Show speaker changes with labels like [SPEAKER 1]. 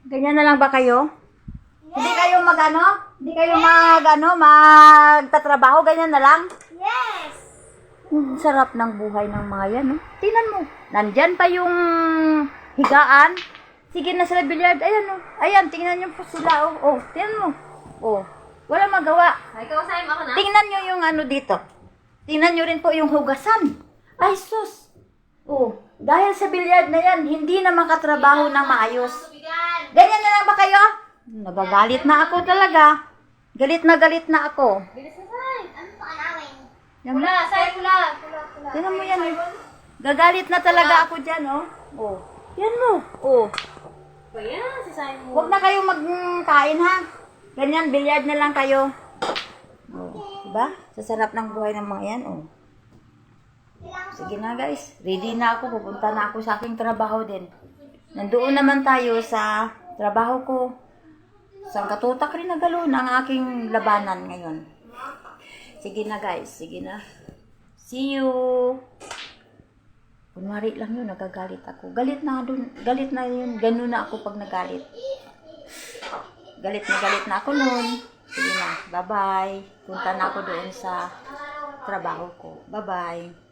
[SPEAKER 1] Ganyan na lang ba kayo? Hindi kayo Hindi kayo magtatrabaho? Ganyan na lang?
[SPEAKER 2] Yes!
[SPEAKER 1] Sarap ng buhay ng mga yan, no? Tingnan mo. Nandyan pa yung higaan. Sige na sila bilyard. Ayan, no? Ayan, tingnan nyo po sila, oh. Oh, tingnan mo. Oh, wala magawa.
[SPEAKER 2] Ikaw, sa'yo ako na?
[SPEAKER 1] Tingnan nyo yung dito. Tingnan nyo rin po yung hugasan. Ay, sus. Oh, dahil sa bilyard na yan, hindi na makatrabaho ng maayos. Ganyan na lang ba kayo? Nagagalit na ako talaga. Galit na ako.
[SPEAKER 2] Bilis na, Sai. Ano pa namin?
[SPEAKER 1] Yan,
[SPEAKER 2] Pula, Sai, pula.
[SPEAKER 1] tingnan mo yan, eh. Gagalit na talaga ako dyan, oh. Oh, yan mo. Oh.
[SPEAKER 2] Ba yan, si Sai mo.
[SPEAKER 1] Huwag na kayo magkain, ha? Ganyan, bilyard na lang kayo. Oh, diba? Sa sarap ng buhay ng mga yan, oh. Sige na, guys. Ready na ako. Pupunta na ako sa aking trabaho din. Nandoon naman tayo sa trabaho ko. Sa katutak rin na galon ang aking labanan ngayon. Sige na, guys. Sige na. See you. Kunwari lang yun, nagagalit ako. Galit na yun. Ganun na ako pag nagalit. Galit na ako nun. Sige na. Bye-bye. Punta na ako doon sa trabaho ko. Bye-bye.